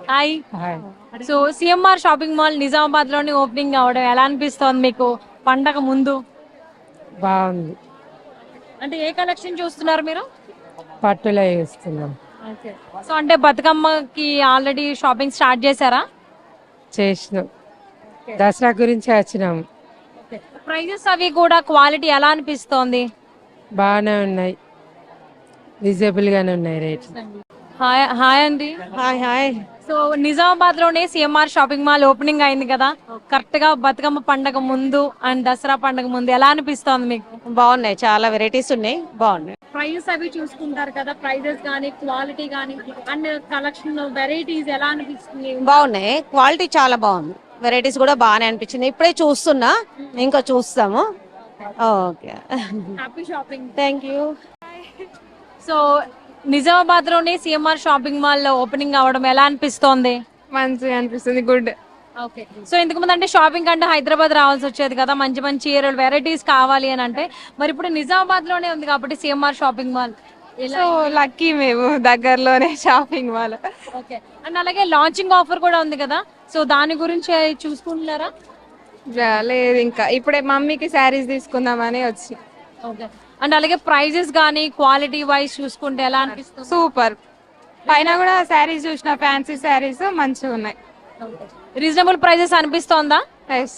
Hi. So CMR shopping mall Nizamabad లోని opening అవడం ఎలా అనిపిస్తోంది మీకు పండగ ముందు? బాగుంది. అంటే ఏ కలెక్షన్ చూస్తున్నారు మీరు? పట్టులో వేస్తున్నాం. సో అంటే బతుకమ్మకి ఆల్రెడీ షాపింగ్ స్టార్ట్ చేశారా? చేసినాం. దసరా గురించి వచ్చినాం. ప్రైజెస్ అవి కూడా క్వాలిటీ ఎలా అనిపిస్తోంది? బాగానే ఉన్నాయి, రీజనబుల్ గానే ఉన్నాయి రేట్. హాయ్ హాయ్ అండి. Hi hi. సో నిజామాబాద్ లోనే సిఎంఆర్ షాపింగ్ మాల్ ఓపెనింగ్ అయింది కదా, కరెక్ట్ గా బతుకమ్మ పండగ ముందు అండ్ దసరా పండగ ముందు ఎలా అనిపిస్తోంది మీకు? బాగున్నాయి, చాలా వెరైటీస్ ఉన్నాయి, బాగున్నాయి. ప్రైజెస్ అవి చూసుకుంటారు కదా, ప్రైజెస్ గానీ క్వాలిటీ గానీ అండ్ కలెక్షన్ వెరైటీస్ ఎలా అనిపిస్తుంది? బాగున్నాయి, క్వాలిటీ చాలా బాగుంది, వెరైటీస్ కూడా బాగానే అనిపించింది. ఇప్పుడే చూస్తున్నా, ఇంకా చూస్తాము. Okay, happy shopping. Thank you. So Nizamabad లోనే సిఎంఆర్ షాపింగ్ మాల్ లో ఓపెనింగ్ అవడం ఎలా అనిపిస్తోంది? మంచిగా అనిపిస్తుంది, గుడ్. ఓకే. సో ఇంతకు ముందు అంటే షాపింగ్ అంటే హైదరాబాద్ రావాల్సి వచ్చేది కదా, మంచి మంచి వెరైటీస్ కావాలి అని అంటే, మరి ఇప్పుడు నిజామాబాద్ లోనే ఉంది కాబట్టి CMR shopping mall. So lucky మేము దగ్గరలోనే షాపింగ్ మాల్. ఓకే. అండ్ అలాగే లాంచింగ్ ఆఫర్ కూడా ఉంది కదా, సో దాని గురించి చూసుకుంటున్నారా? లేదు, ఇంకా ఇప్పుడే మమ్మీకి శారీస్ తీసుకుందామని వచ్చి. ఓకే. అండ్ అలాగే ప్రైజెస్ కానీ క్వాలిటీ వైజ్ చూసుకుంటే ఎలా అనిపిస్తుంది? సూపర్. పైన కూడా శారీస్ చూసిన, ఫ్యాన్సీ శారీస్ మంచిగా ఉన్నాయి. రీజనబుల్ ప్రైజెస్ అనిపిస్తోందా? Yes,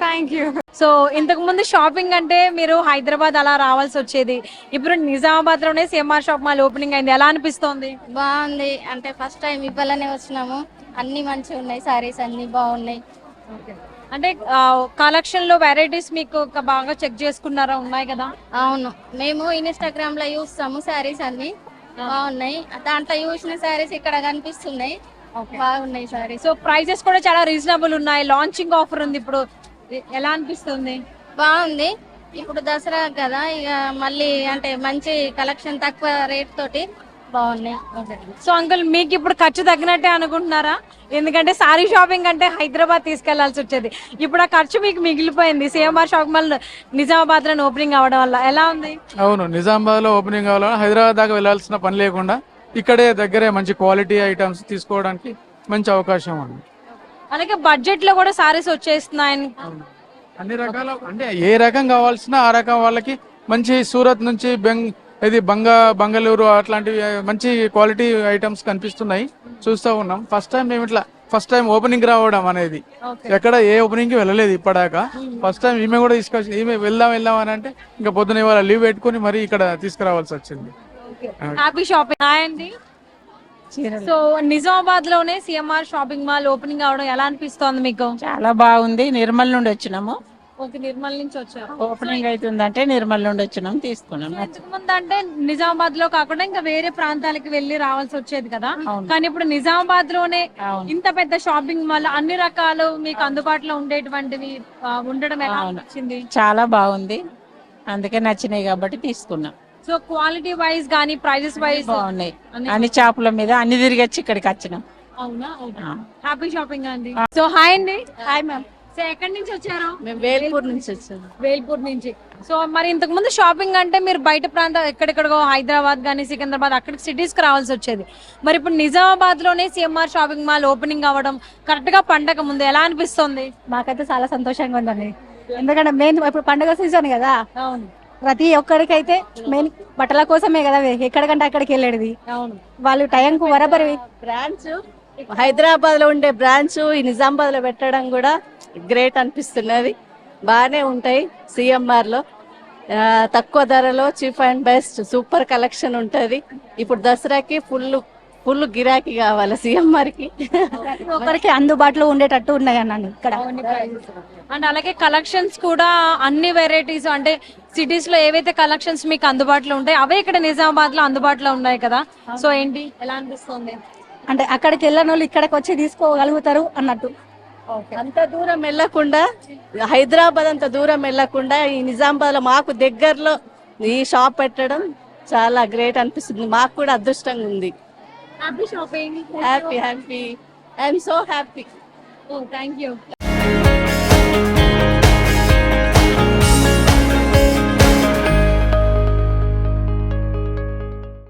thank you. సో ఇంతకు ముందు షాపింగ్ అంటే మీరు హైదరాబాద్ అలా రావాల్సి వచ్చేది, ఇప్పుడు నిజామాబాద్ లోనే సిఎంఆర్ షాప్ మాల్ ఓపెనింగ్ అయింది, ఎలా అనిపిస్తోంది? బాగుంది. అంటే ఫస్ట్ టైం ఇవ్వాలనే వచ్చినాము, అన్ని మంచిగా ఉన్నాయి, సారీస్ అన్ని బాగున్నాయి. అంటే కలెక్షన్ లో వెరైటీస్ మీకు బాగా చెక్ చేసుకున్నారా? ఉన్నాయి కదా. అవును, మేము ఇన్స్టాగ్రామ్ లో చూస్తాము, సారీస్ అన్ని బాగున్నాయి. దాంట్లో చూసిన సారీస్ ఇక్కడ కనిపిస్తున్నాయి, బాగున్నాయి సారీస్. సో ప్రైజెస్ కూడా చాలా రీజనబుల్ ఉన్నాయి, లాంచింగ్ ఆఫర్ ఉంది ఇప్పుడు, ఎలా అనిపిస్తుంది? బాగుంది. ఇప్పుడు దసరా కదా, ఇక మళ్ళీ అంటే మంచి కలెక్షన్ తక్కువ రేట్ తోటి బాగున్నాయి. సో అంకుల్, మీకు ఇప్పుడు ఖర్చు తగ్గినట్టే అనుకుంటున్నారా? ఎందుకంటే సారీ షాపింగ్ అంటే హైదరాబాద్ తీసుకెళ్లాల్సి వచ్చేది, ఇప్పుడు ఆ ఖర్చు మీకు మిగిలిపోయింది సిఎంఆర్ షాపింగ్ మాల్ నిజామాబాద్ లో ఓపెనింగ్ అవడం వల్ల. ఎలా ఉంది? అవును, నిజామాబాద్ లో ఓపెనింగ్ అవ్వాలని హైదరాబాద్ దాకా వెళ్లాల్సిన పని లేకుండా ఇక్కడే దగ్గరే మంచి క్వాలిటీ ఐటమ్స్ తీసుకోవడానికి మంచి అవకాశం ఉంది. అలాగే బడ్జెట్ లో కూడా సారీస్ వచ్చేస్తున్నాయని. అన్ని రకాల అంటే ఏ రకం కావాల్సిన ఆ రకం వాళ్ళకి మంచి సూరత్ నుంచి బంగళూరు అట్లాంటివి మంచి క్వాలిటీ ఐటమ్స్ కనిపిస్తున్నాయి, చూస్తూ ఉన్నాం. ఫస్ట్ టైం ఓపెనింగ్ రావడం అనేది, ఎక్కడ ఏ ఓపెనింగ్ కి వెళ్ళలేదు ఇప్పటిదాకా. ఫస్ట్ టైం ఈమె కూడా తీసుకొచ్చింది, ఈమె వెళ్దాం అని అంటే ఇంకా పొద్దున ఇవాళ లీవ్ పెట్టుకుని మరి ఇక్కడ తీసుకురావాల్సి వచ్చింది. Happy shopping. హాయ్ అండి. సో నిజామాబాద్ లోనే సిఎంఆర్ షాపింగ్ మాల్ ఓపెనింగ్ అవడం ఎలా అనిపిస్తోంది మీకు? చాలా బాగుంది. నిర్మల్ నుండి వచ్చినాము, ఓకే. నిర్మల్ నుంచి వచ్చారు. ఓపెనింగ్ అవుతుందంటే నిర్మల్ నుండి వచ్చినాం, తీసుకున్నాం. ఇంతకు ముందు అంటే నిజామాబాద్ లో కాకుండా ఇంకా వేరే ప్రాంతాలకు వెళ్లి రావాల్సి వచ్చేది కదా, కానీ ఇప్పుడు నిజామాబాద్ లోనే ఇంత పెద్ద షాపింగ్ మాల్ అన్ని రకాలు మీకు అందుబాటులో ఉండేటువంటివి ఉండడం ఎలా అనిపించింది? చాలా బాగుంది, అందుకే నచ్చినాయి కాబట్టి తీసుకున్నాం. సో క్వాలిటీ వైజ్ గానీ ప్రైజెస్ వైజ్ బాగున్నాయి, అన్ని షాపుల మీద అన్ని తిరిగి వచ్చి ఇక్కడికి వచ్చినాం. అవునా? హ్యాపీ షాపింగ్ అండి. సో హాయ్ అండి. Hi ma'am. సో ఎక్కడి నుంచి వచ్చారు? మేము వేల్పూర్ నుంచి వచ్చాము. వేల్పూర్ నుంచి. సో మరి ఇంతకు ముందు షాపింగ్ అంటే మీరు బయట ప్రాంతం ఎక్కడెక్కడో హైదరాబాద్ గానీ సికింద్రాబాద్ అక్కడికి సిటీస్ కి రావాల్సి వచ్చేది, మరి ఇప్పుడు నిజామాబాద్ లోనే సిఎంఆర్ షాపింగ్ మాల్ ఓపెనింగ్ అవ్వడం కరెక్ట్ గా పండగ ముందు ఎలా అనిపిస్తుంది? మాకైతే చాలా సంతోషంగా ఉందండి, ఎందుకంటే మెయిన్ ఇప్పుడు పండుగ సీజన్ కదా. అవును, ప్రతి ఒక్కరికైతే మెయిన్ బట్టల కోసమే కదా ఎక్కడికంటే అక్కడికి వెళ్ళేది. అవును, వాళ్ళు టైంకు బరాబరి. బ్రాంచ్ హైదరాబాద్ లో ఉండే బ్రాంచ్ ఈ నిజామాబాద్ లో పెట్టడం కూడా గ్రేట్ అనిపిస్తున్నది. బాగానే ఉంటాయి సిఎంఆర్ లో, తక్కువ ధరలో cheap and best super collection ఉంటది. ఇప్పుడు దసరాకి ఫుల్ గిరాకీ కావాలి సిఎంఆర్ కి, ఒకరికి అందుబాటులో ఉండేటట్టు ఉన్నాయి అన్నాను ఇక్కడ. అండ్ అలాగే కలెక్షన్స్ కూడా అన్ని వెరైటీస్ అంటే సిటీస్ లో ఏవైతే కలెక్షన్స్ మీకు అందుబాటులో ఉంటాయి అవే ఇక్కడ నిజామాబాద్ లో అందుబాటులో ఉన్నాయి కదా. సో ఏంటి, ఎలా అనిపిస్తుంది? అంటే అక్కడికి వెళ్ళిన వాళ్ళు ఇక్కడికి వచ్చి తీసుకోగలుగుతారు అన్నట్టు. అంత దూరం వెళ్ళకుండా, హైదరాబాద్ అంత దూరం వెళ్ళకుండా ఈ నిజామాబాద్ లో మాకు దగ్గరలో ఈ షాప్ పెట్టడం చాలా గ్రేట్ అనిపిస్తుంది, మాకు కూడా అదృష్టంగా ఉంది. Happy shopping. Happy I'm so happy. Thank you.